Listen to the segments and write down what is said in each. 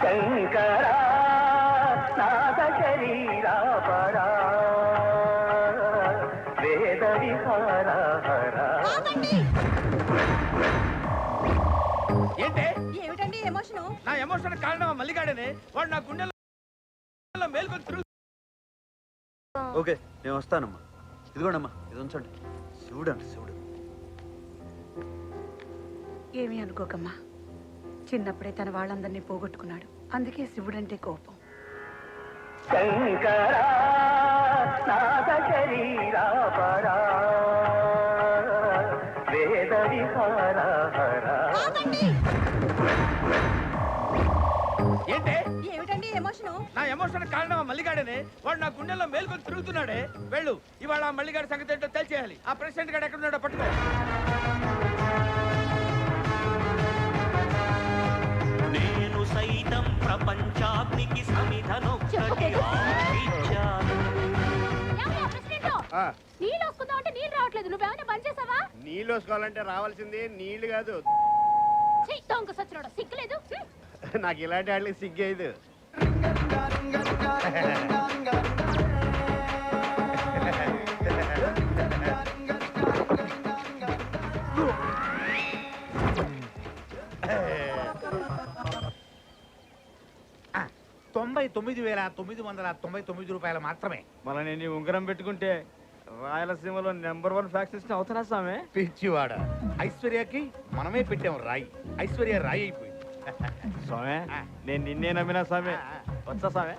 శంకర నాద శరీరా పరా వేద విహార హర. ఏంటే ఏమిటండి ఎమోషన్? నా ఎమోషన్ కారణం మల్లిగాడనే. వాడు నా గుండెల్లో మేల్కొని తిరుగు. ఓకే నేను వస్తానమ్మా. ఇదిగోండమ్మా, ఇది ఉంచండి. శివుడు అంటే శివుడు. ఏమీ అనుకోకమ్మా, చిన్నప్పుడే తన వాళ్ళందరినీ పోగొట్టుకున్నాడు, అందుకే శివుడంటే కోపం. శంకర నాద శరీరా పరా వేద విహార హర. ఏంటే ఏమిటండి ఎమోషన్? నా ఎమోషన్ కారణం మల్లిగాడనే. వాడు నా గుండెల్లో మేల్కొని తిరుగుతున్నాడే. వెళ్ళు, ఇవాళ మల్లిగాడి సంగతి ఏంటో తెలిసేయాలి. ఆ ప్రెసిడెంట్ గారు ఎక్కడ ఉన్నాడో పట్టుకో. నేను సైతం ప్రపంచాగ్నికి సమిధనొక్కటి ఆశించాను. నీళ్ళు వస్తుందా అంటే నీళ్ళు రావట్లేదు. నువ్వేమైనా బంద్ చేసావా? నీళ్ళు వేసుకోవాలంటే రావాల్సింది నీళ్లు కాదు. దొంగ సచ్చినోడా, సిగ్గులేదు? నాకు ఇలాంటి వాటికి సిగ్గేది. రూపాయలు మాత్రమే. మన నేను ఉంగరం పెట్టుకుంటే రాయలసీమలో #1 ఫ్యాక్షన్ అవుతున్నా సామె. పిచ్చివాడ, ఐశ్వర్యకి మనమే పెట్టాం రాయి. ఐశ్వర్య రాయి అయిపోయింది. స్వామి నేను నిన్నే నమ్మినా స్వామి. వచ్చా స్వామి.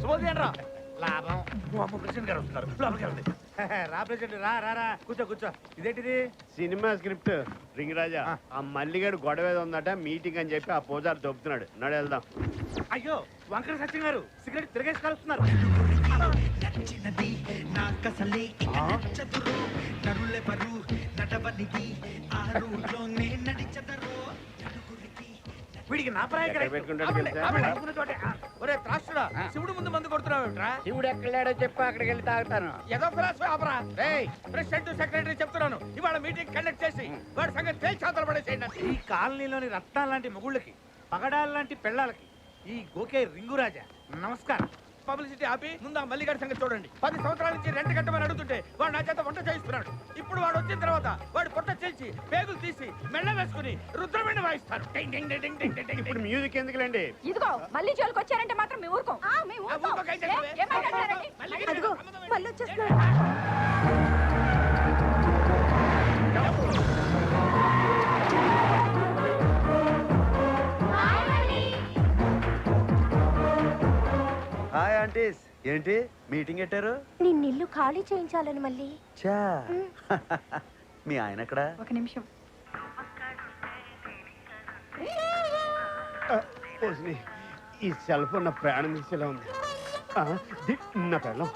శుభోదయం. లాభం. ప్రెసిడెంట్ గారు వస్తున్నారు, లోపలికి వెళ్ళండి. రా ప్రెసిడెంట్, రా రా రా, కూర్చో కూర్చో. ఇదేంటిది? Cinema script. రింగ్ రాజా, ఆ మల్లిగాడు గొడవ ఏదో ఉందట, మీటింగ్ అని చెప్పి ఆ పూజారి దొబ్బుతున్నాడు. నడు వెళ్దాం. అయ్యో, వంకర సత్యం గారు సిగరెట్ తిరగేసి కలుస్తున్నారు. వీడికి నా ప్రాయం ఎక్కడ పెట్టుకుంటాడు తెలుసా? ఒరే త్రాసుడా, శివుడు ముందు మందు కొడుతున్నావేట్రా? శివుడు ఎక్కడాడో చెప్పు, అక్కడికి వెళ్ళి తాగుతాను. ఏదో ఫిలాసఫీ ఆపరా. ప్రెసిడెంట్ సెక్రటరీ చెప్తున్నాను, ఇవాళ మీటింగ్ కండక్ట్ చేసి వాడి సంగతి తేల్చి అవతల పడేసేయండి. ఈ కాలనీలోని రత్నాల లాంటి మొగుళ్ళకి, పగడాల లాంటి పెళ్ళాలకి ఈ గోకే రింగురాజా నమస్కారం. పబ్లిసిటీ ఆపి ముందు ఆ మల్లిగాడి సంగతి చూడండి. 10 సంవత్సరాల నుంచి రెంట్ కట్టమని అడుగుతుంటే వాడు నా చేత వంట చేయిస్తున్నాడు. ఇప్పుడు వాడు వచ్చిన తర్వాత వాడు పొట్ట చేసి పేగులు తీసి మెళ్ళ వేసుకుని రుద్రమేణ వాయిస్తారు. ఇప్పుడు మ్యూజిక్ ఎందుకులేండి? ఇదిగో మళ్ళీ జోలికి వచ్చారంటే మాత్రం మేము ఊరుకోం. అదిగో మళ్ళీ వచ్చేస్తున్నాడు. హాయ్ ఆంటీస్, ఏంటి మీటింగ్ పెట్టారు? నిన్ను ఇల్లు ఖాళీ చేయించాలని మళ్ళీ. చా మీ ఆయన ఎక్కడ? ఒక నిమిషం. ఈ సెల్ ఫోన్ నా ప్రాణం తీసేలా ఉంది. నా పెళ్ళం.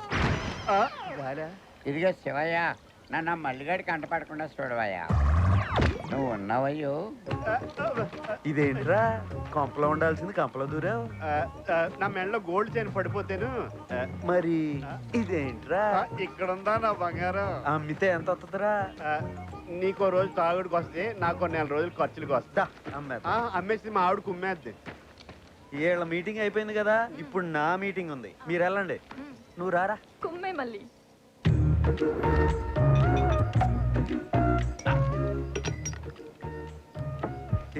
ఇదిగో శివయ్య, నన్ను మల్లిగాడి కంటపడకుండా చూడవయ్యా. నువ్వు ఉన్నావయ్యో. ఇదేంట్రా, కొంపలో ఉండాల్సింది కంపలో దూరావు. నా మెడలో గోల్డ్ చైన్ పడిపోతేను. మరి ఇదేంట్రా, ఇక్కడుందా నా బంగారం? అమ్మితే ఎంత వస్తుందిరా? నీకో రోజు తాగుడికి వస్తే నాకు 4 రోజులు ఖర్చులకు వస్తా. అమ్మేసి మా ఆవిడ కుమ్మేద్ది. వీళ్ళ మీటింగ్ అయిపోయింది కదా, ఇప్పుడు నా మీటింగ్ ఉంది. మీరు వెళ్ళండి. నువ్వు రారా. కుమ్మే మళ్ళీ.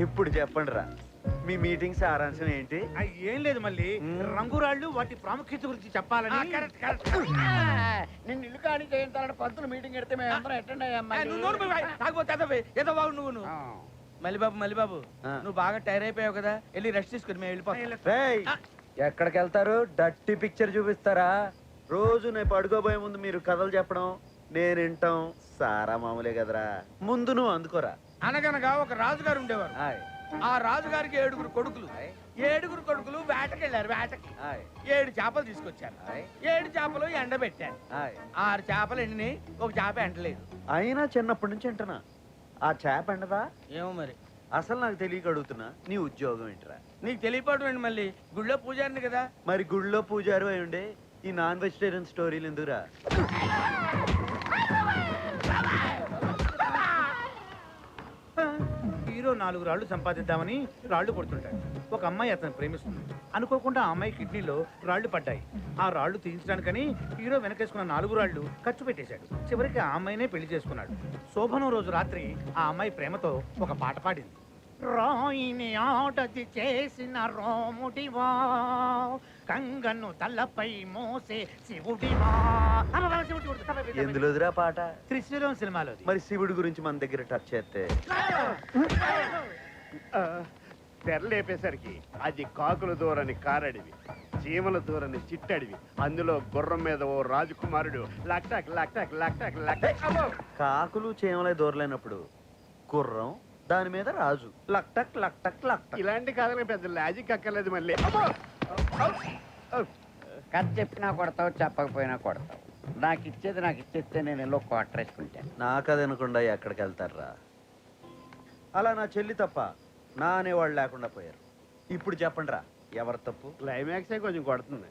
ఇప్పుడు చెప్పండి రా, మీ మీటింగ్ సారాంశం ఏంటి? ఏం లేదు మళ్ళీ, రంగురాళ్ళు వాటి ప్రాముఖ్యత గురించి చెప్పాలని. నిన్ను ఇల్లు ఖాళీ చేయించాలని పంతులు మీటింగ్ పెడితే మేము అందరం అటెండ్ ఏదో బాబు నువ్వు మల్లిబాబు నువ్వు బాగా టైర్ అయిపోయావు కదా, వెళ్ళి రెస్ట్ తీసుకుని మేము వెళ్ళిపోతాం. ఎక్కడికి వెళ్తారు? డట్టి పిక్చర్ చూపిస్తారా? రోజు నేను పడుకోబోయే ముందు మీరు కథలు చెప్పడం, నేను వింటాం. సారా మామూలే కదరా. ముందు నువ్వు అందుకోరా. అనగనగా ఒక రాజుగారు ఉండేవారు. ఆ రాజుగారికి 7 కొడుకులు. 7 కొడుకులు వేటకెళ్ళారు. వేటకి 7 చేపలు తీసుకొచ్చారు. 7 చేపలు ఎండబెట్టారు. 6 చేపలు ఎండిని, ఒక చేప ఎండలేదు. అయినా చిన్నప్పటి నుంచి అంటున్నా, ఆ చేప ఎండదా? ఏమో మరి, అసలు నాకు తెలియక అడుగుతున్నా. నీ ఉద్యోగం ఏంట్రా? నీకు తెలియపోవడం ఏంటి? మళ్ళీ గుళ్ళో పూజారిని కదా. మరి గుళ్ళో పూజారు అయి ఉండే ఈ నాన్ వెజిటేరియన్ స్టోరీలు ఎందుకురా? హీరో 4 రాళ్ళు సంపాదిద్దామని రాళ్ళు కొడుతుంటాడు. ఒక అమ్మాయి అతను ప్రేమిస్తుంది. అనుకోకుండా ఆ అమ్మాయి కిడ్నీలో రాళ్ళు పడ్డాయి. ఆ రాళ్ళు తీయించడానికని హీరో వెనకేసుకున్న 4 రాళ్ళు ఖర్చు పెట్టేశాడు. చివరికి ఆ అమ్మాయినే పెళ్లి చేసుకున్నాడు. శోభనం రోజు రాత్రి ఆ అమ్మాయి ప్రేమతో ఒక పాట పాడింది. రాయిని ఆటది చేసిన రోముడివా, కంగను తలపై మోసే శివుడివా. ఎందులోదిరా పాట? త్రిశూలం సినిమాలో. మరి శివుడి గురించి మన దగ్గర టచ్ చేస్తే తెరలేపేసరికి అది కాకుల దూరని కారడివి, చీమల దూరని చిట్టడివి, అందులో గుర్రం మీద ఓ రాజకుమారుడు లక్టాక్ లక్టాక్ లక్టాక్ లక్టాక్. కాకులు చీమలే దూరలేనప్పుడు గుర్రం, దాని మీద రాజు, లక్ టక్ లక్ టక్ లక్ టక్. ఇలాంటి కథలకు పెద్ద లాజిక్ అక్కర్లేదు మళ్ళీ. కథ చెప్పినా కొడతావు, చెప్పకపోయినా కొడతావు. నాకు ఇచ్చేస్తే నేను ఎల్లో క్వార్టర్ వేసుకుంటాను. నాకది అనకుండా ఎక్కడికి వెళ్తారా? అలా నా చెల్లి తప్ప నా అనేవాళ్ళు లేకుండా పోయారు. ఇప్పుడు చెప్పండి రా, ఎవరు తప్పు? క్లైమాక్సే కొంచెం కొడుతుంది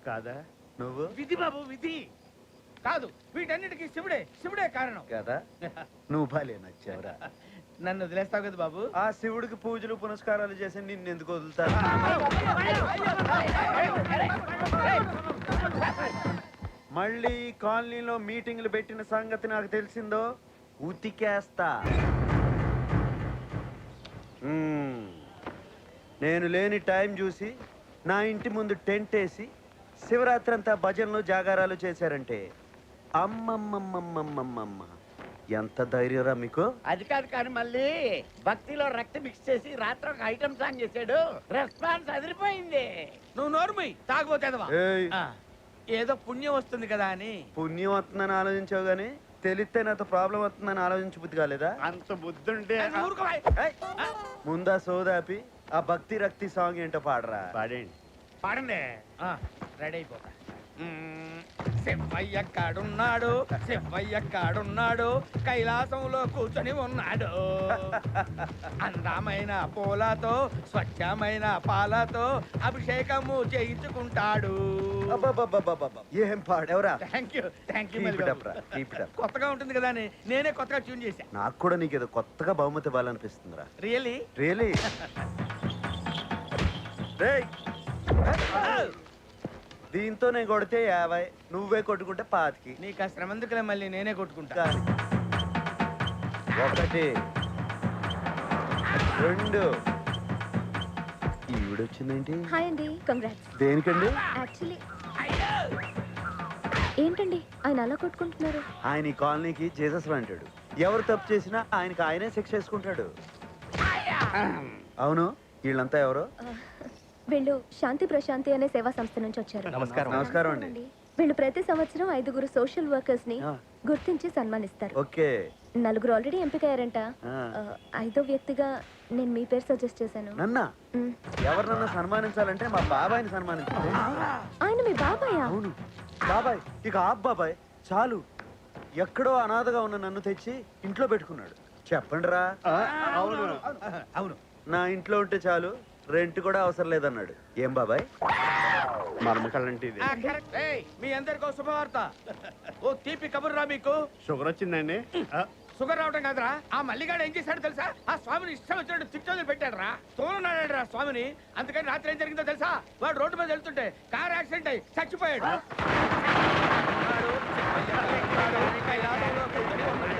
కాదా? నువ్వు విధి బాబు, విధి. కాదు, వీటన్నిటికీ శివుడే కారణం కదా. నువ్వు బాలే నచ్చావురా. నన్ను వదిలేస్తావు కదా బాబు. ఆ శివుడికి పూజలు పునస్కారాలు చేసి నిన్ను ఎందుకు వదులుతారు? మళ్ళీ కాలనీలో మీటింగ్లు పెట్టిన సంగతి నాకు తెలిసిందో ఉతికేస్తా. నేను లేని టైం చూసి నా ఇంటి ముందు టెంట్ వేసి శివరాత్రి అంతా భజనలు జాగారాలు చేశారంటే అమ్మమ్మమ్మమ్మమ్మమ్మ, ఎంత ధైర్యరా మీకు? అది కాదు కానీ మళ్ళీ భక్తిలో రక్తం మిక్స్ చేసి రాత్రి ఒక ఐటమ్ సాంగ్ చేశాడు. రెస్పాన్స్ అదిరిపోయింది. నువ్వు నోరుమై తాగబోతేదవా. ఏయ్, ఏదో పుణ్యం వస్తుంది కదా అని. పుణ్యం వస్తుందని ఆలోచించావు గానీ తెలిస్తే నాతో ప్రాబ్లం వస్తుందని ఆలోచించి బుద్ధి కాలేదా? అంత బుద్ధుంటే ఏయ్, ముందా సోదాపి ఆ భక్తి రక్తి సాంగ్ ఏంటో పాడరా. పాడేయండి. పాడండి. రెడీ అయిపోతా. శివయ్య కాడున్నాడు, శివయ్య కాడున్నాడు, కైలాసంలో కూర్చొని ఉన్నాడు. అందమైన పూలతో స్వచ్ఛమైన పాలతో అభిషేకము చేయించుకుంటాడు. అబ్బబ్బబ్బబ్బబ్బ, ఏం పాడేవరా? Thank you Keep it up రా, keep it up. కొత్తగా ఉంటుంది కదా అని నేనే కొత్తగా ట్యూన్ చేశా. నాకు కూడా నీకేదో కొత్తగా బహుమతి ఇవ్వాలనిపిస్తుందిరా. రియల్లీ? రియలీ? రేయ్, దీంతో నేను కొడితే 50, నువ్వే కొట్టుకుంటే 25. నీకు ఆ శ్రమ ఎందుకులే, మళ్ళీ నేనే కొట్టుకుంటా. కానీ 1 2 ఈవిడొచ్చిందేంటి? హాయ్ అండి, కంగ్రాట్స్. దేనికండి? యాక్చువల్లీ ఏంటండి ఆయన అలా కొట్టుకుంటున్నారు? ఆయన ఈ కాలనీకి జీసస్ అంటాడు. ఎవరు తప్పు చేసినా ఆయనకి ఆయనే శిక్ష వేసుకుంటాడు. అవును, వీళ్ళంతా ఎవరు? వీళ్ళు శాంతి ప్రశాంతి అనే సేవా సంస్థ నుంచి వచ్చారు. నమస్కారం అండి. వీళ్ళు ప్రతి సంవత్సరం 5 సోషల్ వర్కర్స్ ని ఆ. గుర్తించి సన్మానిస్తారు. ఓకే. 4 ఆల్రెడీ ఎంపికయ్యారంట. ఆ. 5వ వ్యక్తిగా నేను మీ పేరు సజెస్ట్ చేశాను. నన్నా మ్. ఎవరినన్నా సన్మానించాలంటే మా బాబాయ్ని సన్మానించాలి. ఆయన మీ బాబాయా? అవును, బాబాయ్. ఇక ఆప్ బాబాయ్ చాలు. ఎక్కడో అనాథగా ఉన్న నన్ను తెచ్చి ఇంట్లో పెట్టుకున్నాడు. చెప్పండి రా. అవును. అవును. నా ఇంట్లో ఉంటే చాలు, రెంట్ కూడా అవసరం లేదన్నాడు. ఏం బాబాయ్? మర్మకళ్ళంటే ఇది. కరెక్ట్. మీ అందరికీ ఓ శుభవార్త. ఓ తీపి కబుర్రా మీకు. షుగర్ వచ్చిందండి. షుగర్ రావటం కాదురా, ఆ మల్లిగాడు ఏం చేశాడు తెలుసా? ఆ స్వామిని ఇష్టం వచ్చినట్టు తిట్టోలు పెట్టాడు రా, తోలున్నాడు రా స్వామిని. అందుకని రాత్రి ఏం జరిగిందో తెలుసా? వాడు రోడ్డు మీద వెళ్తుంటే కార్ యాక్సిడెంట్ అయ్యి చచ్చిపోయాడు. కైలాసంలో కూర్చొని ఉన్నాడు.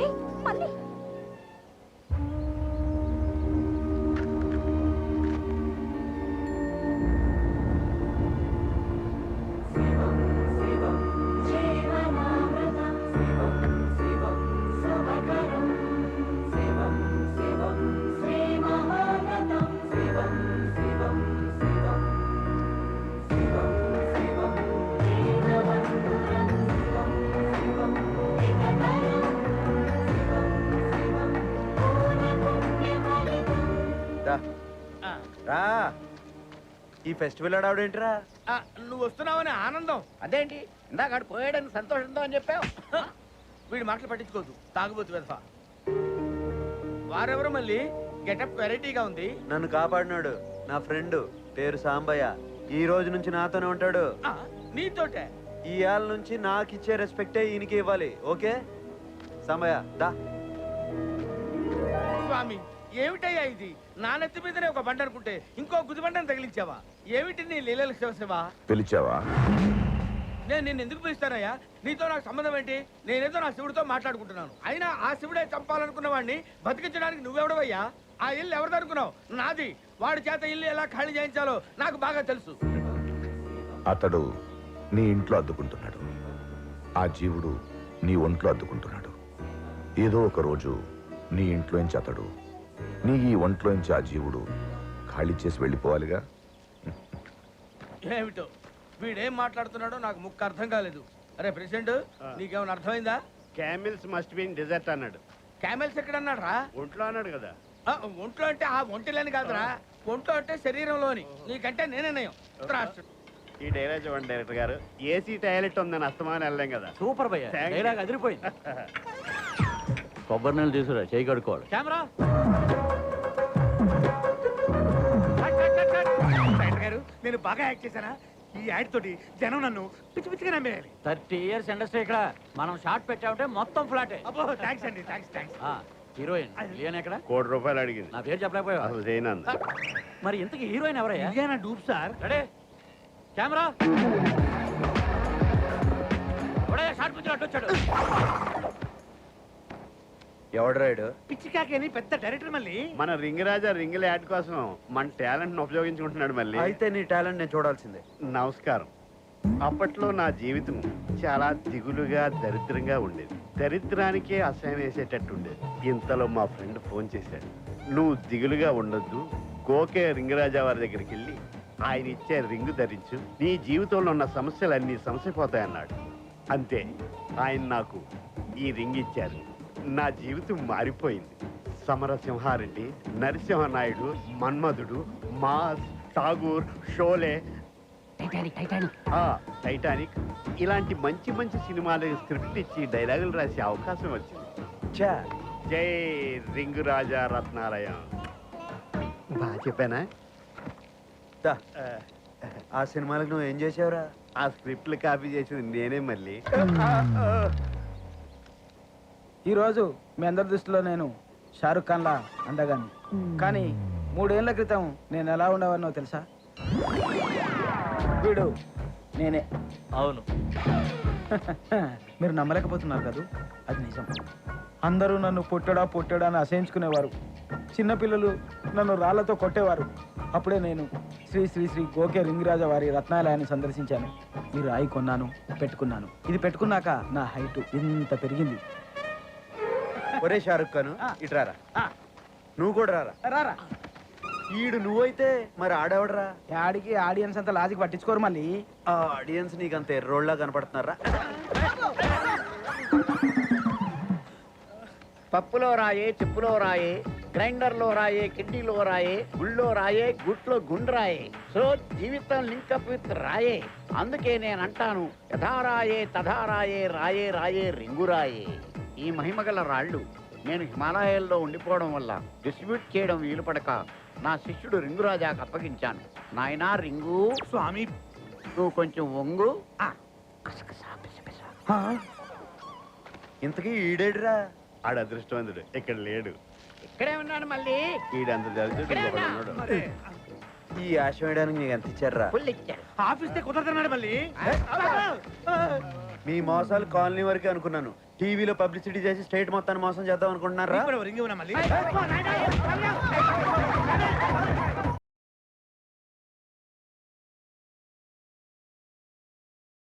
ఏయ్, మళ్ళీ రా. ఆ, రా. ఈ ఫెస్టివల్ ఆడేంటిరా? ఆ, నువ్వు వస్తున్నావని ఆనందం. అదేంటి ఇందాక ఆడు పోయాడని సంతోషంతో అని చెప్పావు. వీడి మాటలు పట్టించుకోదు, తాగుబోతు వెధవ. వారెవరు మళ్ళీ? గెటప్ వెరైటీగా ఉంది. నన్ను కాపాడినాడు నా ఫ్రెండ్, పేరు సాంబయ్య. ఈ రోజు నుంచి నాతోనే ఉంటాడు. ఆ, నీతోటే. ఇవాళ నుంచి నాకు ఇచ్చే రెస్పెక్టే ఈయనకి ఇవ్వాలి. ఓకే సమయ దా. స్వామి ఏమిటయ్యా ఇది? నా నెత్తి మీదనే ఒక బండ అనుకుంటే ఇంకో గుదిబండను తగిలించావా? ఏమిటి నీ లీలలు శివశివా? పిలిచావా? నేను నిన్ను ఎందుకు పిలుస్తానయ్యా? నీతో నాకు సంబంధం ఏంటి? నేనేదో నా శివుడితో మాట్లాడుకుంటున్నాను. అయినా ఆ శివుడే చంపాలనుకున్న వాడిని బతికించడానికి నువ్వెవడవయ్యా? ఆ ఇల్లు ఎవరిది అనుకున్నావు? నాది. వాడి చేత ఇల్లు ఎలా ఖాళీ చేయించాలో నాకు బాగా తెలుసు. అతడు నీ ఇంట్లో అద్దుకుంటున్నాడు. ఆ జీవుడు నీ ఒంట్లో అద్దుకుంటున్నాడు. ఏదో ఒక రోజు నీ ఇంట్లోంచి అతడు, నీ ఈ ఒంట్లోంచి ఆ జీవుడు ఖాళీ చేసి వెళ్ళిపోవాలిగా. ఏమిటో వీడేం మాట్లాడుతున్నాడో నాకు ముక్క అర్థం కాలేదు. అరే ప్రెసిడెంట్, నీకేమైనా అర్థమైందా? Camels must be in desert అన్నాడు. క్యామెల్స్ ఎక్కడ అన్నాడు రా? ఒంట్లో అన్నాడు కదా. ఒంట్లో అంటే ఆ ఒంటిలేని కాదురా, ఒంట్లో అంటే శరీరంలోని. నీకంటే నేనే నయం. ఈ డైలాగ్ చూడండి డైరెక్టర్ గారు. ఏసీ టాయిలెట్ ఉందని అస్తమానం వెళ్ళాం కదా. సూపర్ భయ్య, Thank you. డైలాగ్ అదిరిపోయింది. కొబ్బరి నీళ్ళు తీసుకురా, చేయి కడుక్కోవాలి. కెమెరా డైరెక్టర్ గారు, నేను బాగా యాక్ట్ చేశానా? ఈ యాడ్ తోటి జనం నన్ను పిచ్చి పిచ్చిగా నమ్మేయాలి. 30 years ఇండస్ట్రీ ఇక్కడ. మనం షార్ట్ పెట్టామంటే మొత్తం ఫ్లాటే. అబ్బో థ్యాంక్స్ అండి, థ్యాంక్స్. హీరోయిన్ లియన్ ఎక్కడ? ₹1,00,000 అడిగింది. నా పేరు చెప్పలేకపోయావా? అసలు చేయనంది. మరి ఇంతకీ హీరోయిన్ ఎవరయ్యా? ఇదేనా dupe sir? Ready camera. Short picture అడ్డు వచ్చాడు. ఎవడు రాయుడు? పిచ్చికాకి అని పెద్ద డైరెక్టర్ మళ్ళీ. మన రింగ్ రాజా రింగుల యాడ్ కోసం మన టాలెంట్ ను ఉపయోగించుకుంటున్నాడు మళ్ళీ. అయితే నీ టాలెంట్ నేను చూడాల్సిందే. నమస్కారం. అప్పట్లో నా జీవితం చాలా దిగులుగా దరిద్రంగా ఉండేది. దరిద్రానికే అసహ్యం వేసేటట్టు ఉండేది. ఇంతలో మా ఫ్రెండ్ ఫోన్ చేశాడు. నువ్వు దిగులుగా ఉండొద్దు, గోకే రింగరాజా వారి దగ్గరికి వెళ్ళి ఆయన ఇచ్చే రింగు ధరించు, నీ జీవితంలో ఉన్న సమస్యలన్నీ సమసిపోతాయన్నాడు. అంతే, ఆయన నాకు ఈ రింగ్ ఇచ్చారు. నా జీవితం మారిపోయింది. సమరసింహారెడ్డి, నరసింహనాయుడు, మన్మధుడు, మాస్, ఠాగూర్, షోలే, టైటానిక్ ఇలాంటి మంచి మంచి సినిమాలకు స్క్రిప్ట్ ఇచ్చి డైలాగులు రాసే అవకాశం వచ్చింది. జై రింగు రాజా రత్నాలయం. బాగా చెప్పానా? ఆ సినిమాలకు నువ్వు ఏం చేసావురా? ఆ స్క్రిప్ట్లు కాపీ చేసింది నేనే మళ్ళీ. ఈరోజు మీ అందరి దృష్టిలో నేను షారుఖ్ ఖాన్లా అందగాన్ని, కానీ 3 ఏళ్ల క్రితం నేను ఎలా ఉండేవాడినో తెలుసా? వీడు నేనే. అవును. మీరు నమ్మలేకపోతున్నారు కదా, అది నిజం. అందరూ నన్ను పొట్టడా అని అసహించుకునేవారు. చిన్నపిల్లలు నన్ను రాళ్లతో కొట్టేవారు. అప్పుడే నేను శ్రీ శ్రీ శ్రీ గోకే రింగిరాజా వారి రత్నాలయాన్ని సందర్శించాను. ఈ రాయి కొన్నాను, పెట్టుకున్నాను. ఇది పెట్టుకున్నాక నా హైట్ ఇంత పెరిగింది. ఒరే షారుఖ్ ఖాన్, ఇట్రారా. నువ్వు కూడా రారా. రారా. ఈడు నువ్వైతే మరి ఆడేవడరా? ఆడికి ఆడియన్స్ అంత లాజిక్ పట్టించుకోరు మళ్ళీ. ఆ ఆడియన్స్ నీకు అంత ఎర్రోళ్ళ కనపడుతున్నారా? పప్పులో రాయే, చెప్పులో రాయే, గ్రైండర్లో రాయే, కిడ్నీలో రాయే, గుళ్ళో రాయే, గుట్లో గుండ్రాయే. సో జీవితం లింకప్ విత్ రాయే. అందుకే నేను అంటాను, యథారాయే తథారాయే, రాయే రాయే రింగురాయే. ఈ మహిమగల రాళ్ళు నేను హిమాలయాల్లో ఉండిపోవడం వల్ల డిస్ట్రిబ్యూట్ చేయడం వీలు పడక నా శిష్యుడు రింగురాజాకు అప్పగించాను. నాయనా రింగు, స్వామి నువ్వు కొంచెం వంగు. ఇంతకీ ఈడేడురా? ఆడ అదృష్టవంతుడు, ఇక్కడ లేడు. ఇక్కడే ఉన్నాను మళ్ళీ. ఈడంత జరుగుతుంది. ఈ ఆశ వేయడానికి నీకు ఎంత ఇచ్చారా? ఫుల్ ఇచ్చారు. ఆఫీస్ కుదరతున్నాడు మళ్ళీ. మీ మోసాలు కాలనీ వరకే అనుకున్నాను. టీవీలో పబ్లిసిటీ చేసి స్టేట్ మొత్తాన్ని మోసం చేద్దాం అనుకుంటున్నారా? రింగ్ మళ్ళీ.